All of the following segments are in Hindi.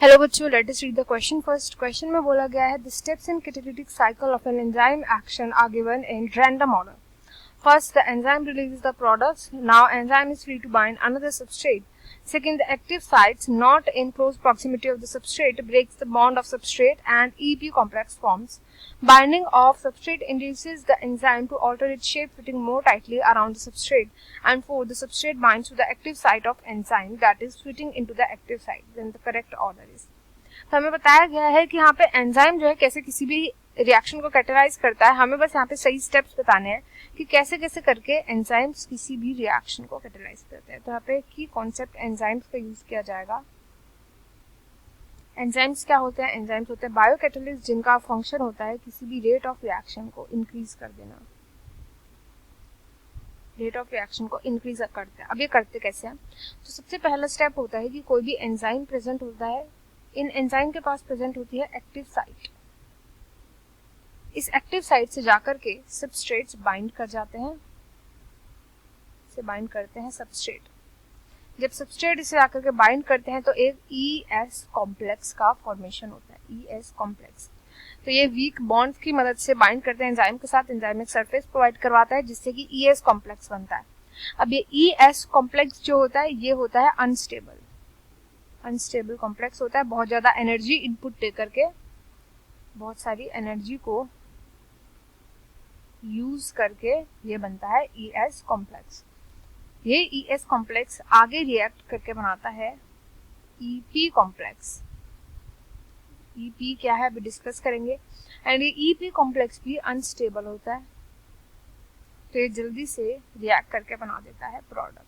हेलो बच्चों, let us read the question first. Question में बोला गया है the steps in catalytic cycle of an enzyme action are given in random order. First, the enzyme releases the products. Now, enzyme is free to bind another substrate. Second, the active sites not in close proximity of the substrate breaks the bond of substrate and EP complex forms. Binding of substrate induces the enzyme to alter its shape, fitting more tightly around the substrate. And fourth, the substrate binds to the active site of enzyme that is fitting into the active site. Then the correct order is. तो हमें बताया गया है कि यहाँ पे एंजाइम जो है कैसे किसी भी रिएक्शन को कैटेलाइज करता है। हमें बस यहाँ पे सही स्टेप्स बताने हैं कि कैसे कैसे करके एंजाइम्स किसी भी रिएक्शन को कैटेलाइज करते हैं। तो यहाँ पे की कॉन्सेप्ट एंजाइम्स का यूज किया जाएगा। एंजाइम्स क्या होते हैं? एंजाइम्स होते हैं बायो कैटलिस्ट जिनका फंक्शन होता है किसी भी रेट ऑफ रिएक्शन को इंक्रीज कर देना। रेट ऑफ रिएक्शन को इंक्रीज करते हैं। अब ये करते कैसे हैं? तो सबसे पहला स्टेप होता है कि कोई भी एंजाइम प्रेजेंट होता है, इन एंजाइम के पास प्रेजेंट होती है एक्टिव साइट। इस एक्टिव साइट से जाकर के सबस्ट्रेट्स बाइंड कर जाते हैं, इसे बाइंड करते हैं सबस्ट्रेट। जब सबस्ट्रेट इसे जाकर के बाइंड करते हैं तो एक ES कॉम्प्लेक्स का फॉर्मेशन होता है। ES कॉम्प्लेक्स, तो ये वीक बॉन्ड्स की मदद से बाइंड करते हैं एंजाइम के साथ। एंजाइम एक सरफेस प्रोवाइड करवाता है जिससे कि ES कॉम्प्लेक्स बनता है। अब ये ES कॉम्प्लेक्स जो होता है ये होता है अनस्टेबल कॉम्प्लेक्स होता है। बहुत ज्यादा एनर्जी इनपुट दे करके, बहुत सारी एनर्जी को यूज करके ये बनता है ES कॉम्प्लेक्स। ये ES कॉम्प्लेक्स आगे रिएक्ट करके बनाता है EP कॉम्प्लेक्स। EP क्या है अभी डिस्कस करेंगे। एंड ये EP कॉम्प्लेक्स भी अनस्टेबल होता है, तो ये जल्दी से रिएक्ट करके बना देता है प्रोडक्ट।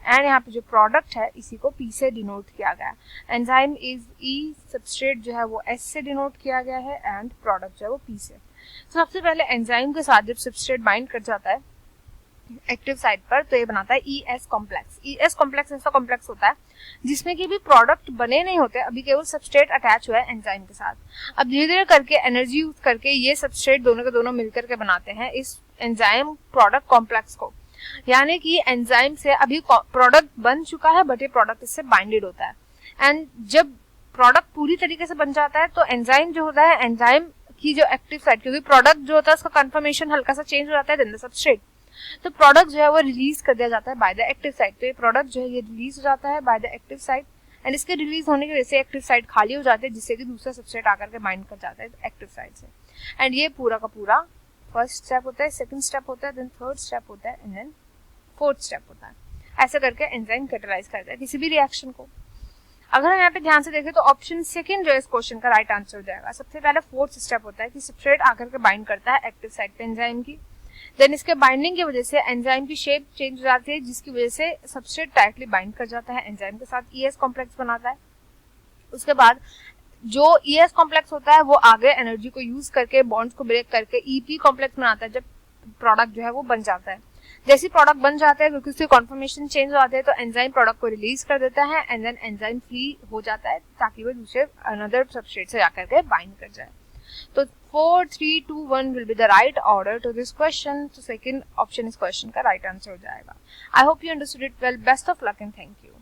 एंड यहाँ पे जो प्रोडक्ट है इसी को P से डिनोट किया गया है। एंजाइम इज E, सबस्ट्रेट जो है वो S से डिनोट किया गया है एंड प्रोडक्ट जो है वो P से। तो सबसे पहले एंजाइम के साथ जब सबस्ट्रेट बाइंड कर जाता है एक्टिव साइट पर तो ये बनाता है ES कॉम्प्लेक्स। ES कॉम्प्लेक्स ऐसा कॉम्प्लेक्स होता है जिसमें कि भी प्रोडक्ट बने नहीं होते, अभी केवल सबस्ट्रेट अटैच हुआ है एंजाइम के साथ। अब धीरे धीरे करके एनर्जी यूज करके ये सबस्ट्रेट दोनों के दोनों मिलकर के बनाते हैं इस एंजाइम प्रोडक्ट कॉम्प्लेक्स को। यानी कि एंजाइम से अभी प्रोडक्ट बन चुका है बट ये प्रोडक्ट इससे बाइंडेड होता है। एंड जब प्रोडक्ट पूरी तरीके से बन जाता है तो एंजाइम जो होता है, एंजाइम की जो एक्टिव साइट, क्योंकि प्रोडक्ट जो होता है उसका कन्फर्मेशन हल्का सा चेंज हो जाता है देन द सबस्ट्रेट, तो प्रोडक्ट जो है वो रिलीज कर दिया जाता है बाय द एक्टिव साइट। तो ये प्रोडक्ट जो है ये रिलीज हो जाता है by the active site and इसके रिलीज होने की वजह से एक्टिव साइट खाली हो जाती है जिससे कि दूसरा सबस्ट्रेट आकर के बाइंड कर जाता है एक्टिव साइट से। एंड ये पूरा का पूरा फर्स्ट स्टेप होता है, सेकंड स्टेप होता है, देन थर्ड स्टेप होता है एंड देन फोर्थ स्टेप होता है। ऐसे करके एंजाइम कैटेलाइज करता है किसी भी रिएक्शन को। अगर हम यहाँ पे ध्यान से देखें तो ऑप्शन सेकंड जो है इस क्वेश्चन का राइट आंसर हो जाएगा। सबसे पहले फोर्थ स्टेप होता है कि सबस्ट्रेट आकर के बाइंड करता है एक्टिव साइट पे एंजाइम की। देन इसके बाइंडिंग की वजह से एंजाइम की शेप चेंज हो जाती है जिसकी वजह से सबस्ट्रेट डायरेक्टली बाइंड कर जाता है एंजाइम के साथ, ES कॉम्प्लेक्स बनाता है। उसके बाद जो ES कॉम्प्लेक्स होता है वो आगे एनर्जी को यूज करके बॉन्ड्स को ब्रेक करके EP कॉम्प्लेक्स बनाता है जब प्रोडक्ट जो है वो बन जाता है। जैसे प्रोडक्ट बन जाता है क्योंकि उसके कॉन्फर्मेशन चेंज हो जाते हैं तो एंजाइम प्रोडक्ट को रिलीज कर देता है एंड देन एंजाइम फ्री हो जाता है ताकि वो दूसरे अनदर सबस्ट्रेट से जाकर के बाइंड कर जाए। तो 4, 3, 2, 1 will be the right order to this question. तो सेकंड ऑप्शन इस क्वेश्चन का राइट आंसर हो जाएगा। I hope you understood it well. Best of luck and thank you.